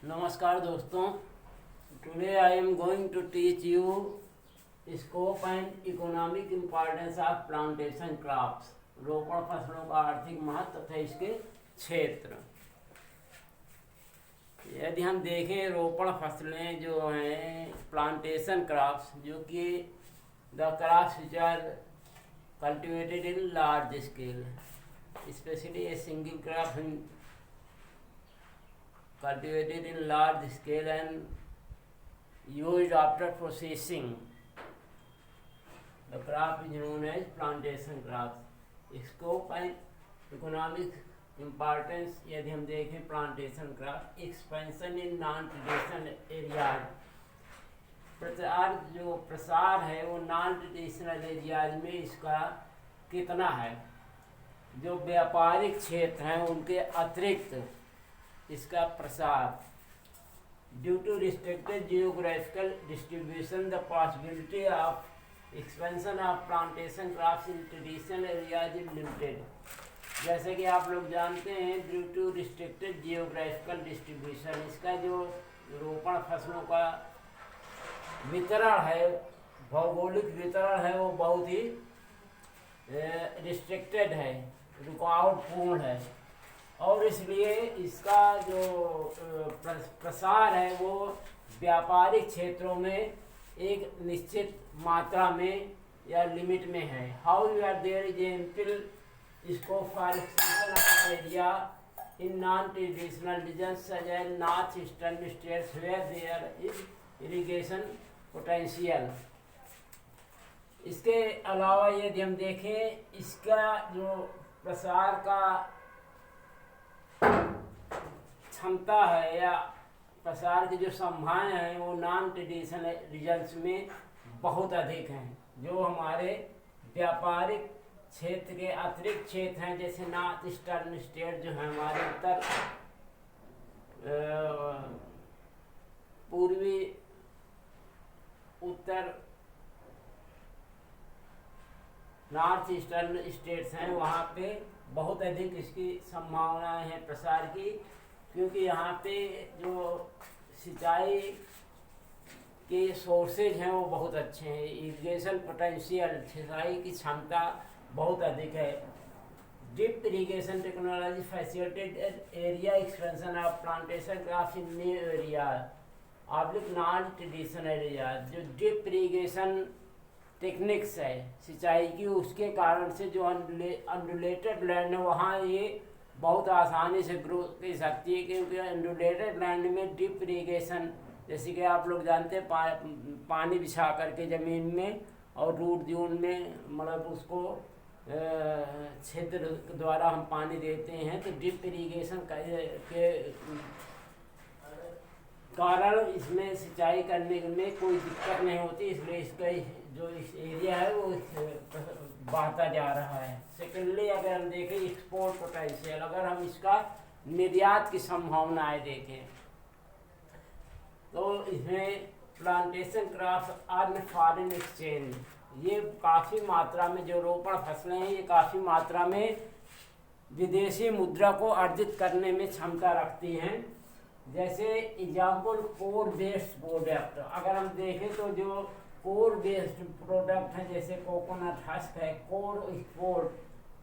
नमस्कार दोस्तों, today I am going to teach you scope and economic importance of plantation crops. रोपण फसलों का आर्थिक महत्व तथा इसके क्षेत्र। यदि हम देखें रोपण फसलें जो हैं प्लांटेशन क्रॉप्स, जो कि the crops which are cultivated in large scale, specially a single crop cultivated in large scale and used after processing. The crop is known as plantation crops. Scope and economic importance यदि हम देखें plantation crop, expansion in non-traditional areas, प्रसार है वो non traditional areas में इसका कितना है। जो व्यापारिक क्षेत्र हैं उनके अतिरिक्त इसका प्रसार। Due to restricted geographical distribution the possibility of expansion of plantation crops in traditional areas is limited. जैसे कि आप लोग जानते हैं, due to restricted geographical distribution, इसका जो रोपण फसलों का वितरण है, भौगोलिक वितरण है, वो बहुत ही रिस्ट्रिक्टेड है, रुकावटपूर्ण है, और इसलिए इसका जो प्रसार है वो व्यापारिक क्षेत्रों में एक निश्चित मात्रा में या लिमिट में है। However there is ample scope for expansion of area in non traditional regions such as north eastern states where there is irrigation potential. इसके अलावा यदि हम देखें, इसका जो प्रसार का क्षमता है या प्रसार की जो संभावना है वो नॉन ट्रेडिशनल रीजन्स में बहुत अधिक हैं। जो हमारे व्यापारिक क्षेत्र के अतिरिक्त क्षेत्र हैं, जैसे नॉर्थ ईस्टर्न स्टेट जो है हमारे उत्तर नॉर्थ ईस्टर्न स्टेट्स हैं, वहाँ पे बहुत अधिक इसकी संभावनाएं हैं प्रसार की, क्योंकि यहाँ पे जो सिंचाई के सोर्सेज हैं वो बहुत अच्छे हैं। इरिगेशन पोटेंशियल, सिंचाई की क्षमता बहुत अधिक है। Drip irrigation technology facilitated area expansion of plantation crops in new area oblique non traditional area. जो डिप इरिगेशन टेक्निक्स है सिंचाई की, उसके कारण से जो अनडुलेटेड लैंड है वहाँ ये बहुत आसानी से ग्रो कर सकती है, क्योंकि अनडुलेटेड लैंड में डिप इरिगेशन, जैसे कि आप लोग जानते हैं, पानी बिछा करके ज़मीन में और रूट जोन में, मतलब उसको छिद्र द्वारा हम पानी देते हैं, तो डिप इरिगेशन के कारण इसमें सिंचाई करने में कोई दिक्कत नहीं होती, इसलिए इसका जो इस एरिया है वो बढ़ता जा रहा है। सेकेंडली अगर हम देखें एक्सपोर्ट पोटेंशियल, अगर हम इसका निर्यात की संभावनाएं देखें तो इसमें plantation crops earn foreign exchange, ये काफ़ी मात्रा में जो रोपण फसलें हैं ये काफ़ी मात्रा में विदेशी मुद्रा को अर्जित करने में क्षमता रखती हैं। जैसे एग्जाम्पल कोर बेस्ड प्रोडक्ट, अगर हम देखें तो जो कोर बेस्ड प्रोडक्ट हैं जैसे कोकोनट हस्क है, कोर एक्सपोर्ट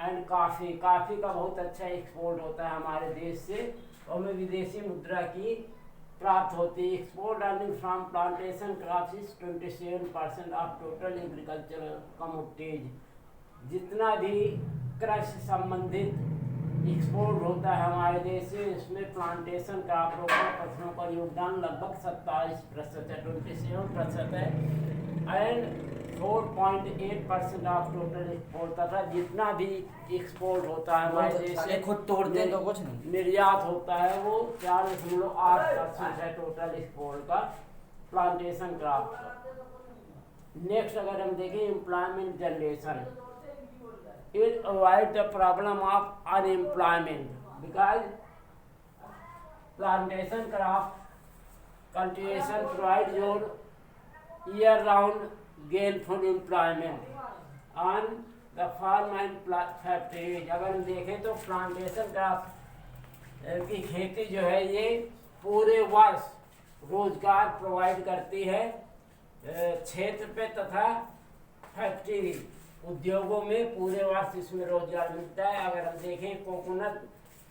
एंड काफ़ी का बहुत अच्छा एक्सपोर्ट होता है हमारे देश से, और हमें विदेशी मुद्रा की प्राप्त होती है। Export earning from plantation crops is 27% of total agricultural commodities. जितना भी कृषि संबंधित एक्सपोर्ट होता है हमारे देश से, इसमें प्लांटेशन क्रॉप रोपण फसलों का योगदान लगभग 27% है, 27% है, एंड 4.8% ऑफ टोटल एक्सपोर्ट। तथा जितना भी एक्सपोर्ट होता है हमारे देश से, खुद तोड़ते तो कुछ नहीं, निर्यात होता है वो 4.8% है टोटल एक्सपोर्ट का प्लांटेशन क्रॉप का। नेक्स्ट अगर हम देखें employment generation, it avoid the problem of unemployment because plantation crop cultivation provide your year-round gainful employment on the farm and factories। अगर हम देखें तो प्लांटेशन क्रॉप की खेती जो है ये पूरे वर्ष रोजगार प्रोवाइड करती है क्षेत्र पे तथा फैक्ट्री उद्योगों में पूरे वर्ष इसमें रोजगार मिलता है। अगर हम देखें coconut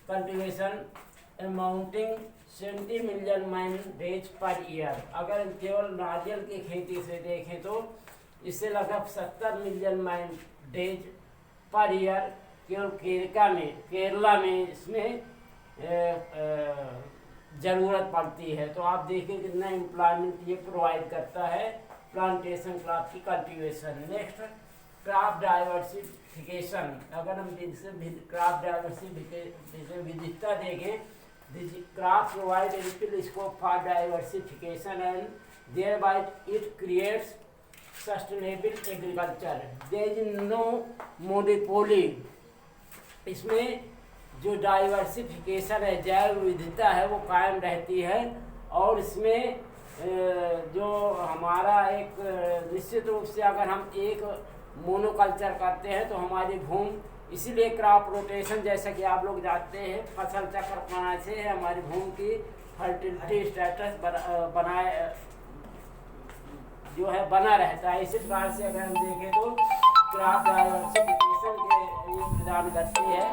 cultivation amounting 70 million mandays per year, अगर हम केवल नारियल की खेती से देखें तो इससे लगभग 70 मिलियन मैंडेज पर ईयर केवल केरला में इसमें ज़रूरत पड़ती है। तो आप देखें कितना एम्प्लॉयमेंट ये प्रोवाइड करता है प्लांटेशन क्रॉप की कल्टीवेशन। नेक्स्ट क्रॉप डाइवर्सिफिकेशन, अगर हम क्रॉप डाइवर्सिफिकेशन विविधता देखें, crop provide ample scope for diversification and thereby it creates sustainable agriculture. There is no monopoly, इसमें जो डाइवर्सिफिकेशन है, जैव विविधता है, वो कायम रहती है। और इसमें जो हमारा एक निश्चित रूप से अगर हम एक मोनोकल्चर करते हैं तो हमारी भूमि, इसीलिए क्रॉप रोटेशन जैसा कि आप लोग जानते हैं फसल चक्र अपनाने से हमारी भूमि की फर्टिलिटी स्टेटस जो है बना रहता है। इसी प्रकार से अगर हम देखें तो क्रॉप डाइवर्सिफिकेशन के ये प्रदान करती है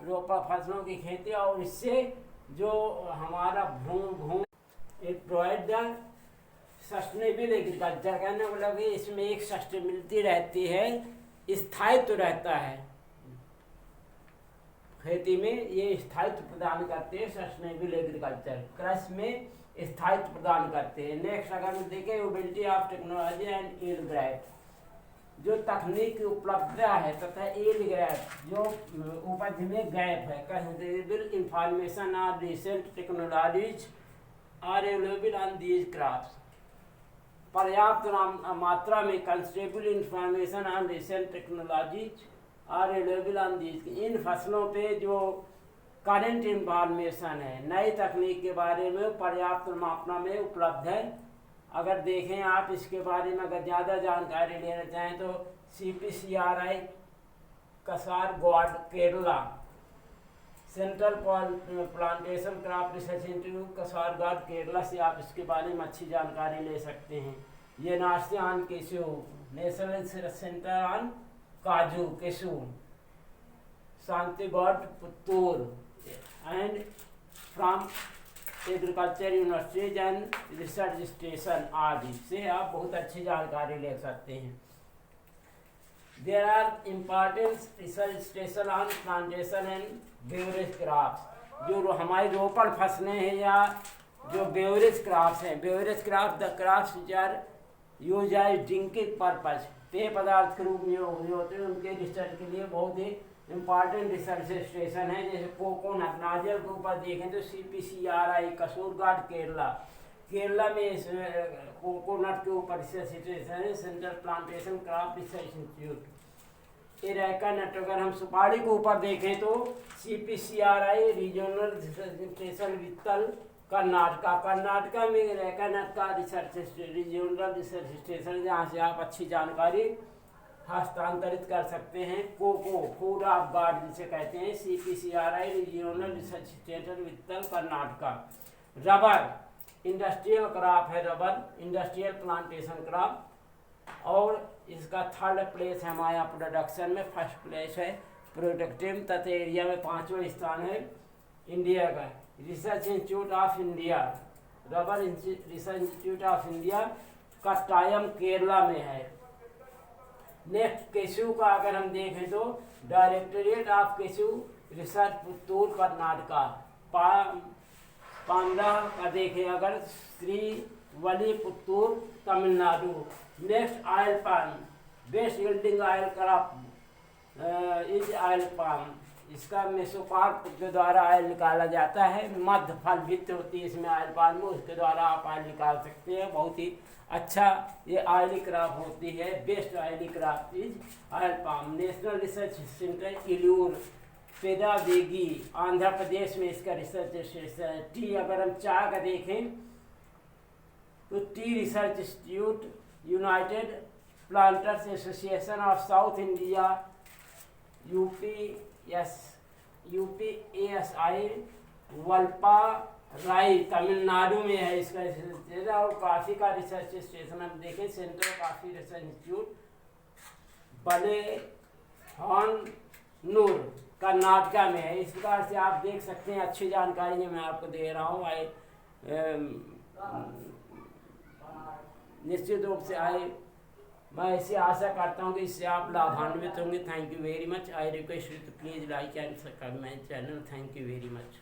रोपा फसलों की खेती, और इससे जो हमारा भूमि it provide the sustainable agriculture, कहने का मतलब इसमें एक सस्टेनेबिलिटी रहती है, स्थायित्व रहता है खेती में, ये स्थायित्व प्रदान करते हैं सस्टेनेबल एग्रीकल्चर, कृषि में स्थायित्व प्रदान करते हैं। नेक्स्ट अगर हम देखें ability of technology and yield growth, जो तकनीक की उपलब्धता है तथा यील्ड ग्रोथ जो उपज में गैप है, considerable information on recent technologies are available on these crops, पर्याप्त मात्रा में considerable information on recent technologies are available on these, इन फसलों पे जो करंट इंफॉर्मेशन है, नई तकनीक के बारे में पर्याप्त मात्रा में उपलब्ध है। अगर देखें आप इसके बारे में अगर ज़्यादा जानकारी लेना चाहें तो CPCRI Kasaragod Kerala, central plantation crop research institute Kasaragod Kerala से आप इसके बारे में अच्छी जानकारी ले सकते हैं। ये नाश्ते on cashew, national centre on kaju cashew, Shantigarh Puttur and from agriculture universities and research station आदि से आप बहुत अच्छी जानकारी ले सकते हैं। There are important research station on plantation and beverage crops, जो हमारी रोपण फसलें हैं या जो बेवरेज क्रॉप्स हैं, beverage crop the crops which are use as drinking purpose, पेय पदार्थ के रूप में होते हैं, उनके रिसर्च के लिए बहुत ही इम्पॉर्टेंट रिसर्च स्टेशन है। जैसे कोकोनट नारियल के ऊपर देखें तो CPCRI कासारगोड केरला में कोकोनट के ऊपर रिसर्च स्टेशन है, central plantation crop research institute. Areca nut, अगर हम सुपारी के ऊपर देखें तो CPCRI regional research station Vittal Karnataka में एरेका नट का रीजनल रिसर्च स्टेशन, जहाँ से आप अच्छी जानकारी हस्तांतरित कर सकते हैं। कोको फूड ऑफ गॉड जिसे कहते हैं, CPCRI regional research centre Vittal Karnataka. Rubber industrial crop है, रबर इंडस्ट्रियल प्लांटेशन क्रॉप, और इसका थर्ड प्लेस है हमारे यहाँ प्रोडक्शन में, फर्स्ट प्लेस है प्रोडक्टिव तथा एरिया में 5वां स्थान है इंडिया का। Research institute of India, rubber research institute of India Kottayam Kerala में है। नेक्स्ट केशू का अगर हम देखें तो directorate of cashew research Puttur Karnataka, पांडा का देखें अगर श्रीवली Puttur Tamil Nadu. Next oil palm, best yielding oil crop is oil palm, इसका मेसोकार्प के द्वारा ऑयल निकाला जाता है, मध्य फल भित्त होती है इसमें ऑयल पाम में, उसके द्वारा आप ऑयल निकाल सकते हैं। बहुत ही अच्छा ये ऑयली क्रॉप होती है, best oily crop is oil palm. National research centre Eluru Pedavegi, Andhra Pradesh में इसका रिसर्च स्टेशन है। टी, अगर हम चाय का देखें तो T research institute, United planters association of south India, UPASI, वल्पा राई तमिलनाडु में है इसका स्टेशन, और काशी का रिसर्च स्टेशन हम देखें, सेंट्रल काशी रिसर्च इंस्टीट्यूट बड़े हॉर्नूर कर्नाटका में है। इस प्रकार से आप देख सकते हैं, अच्छी जानकारी है मैं आपको दे रहा हूँ। निश्चित रूप से मैं ऐसी आशा करता हूँ कि इससे आप लाभान्वित होंगे। Thank you very much. I request you to please like and subscribe my channel. Thank you very much.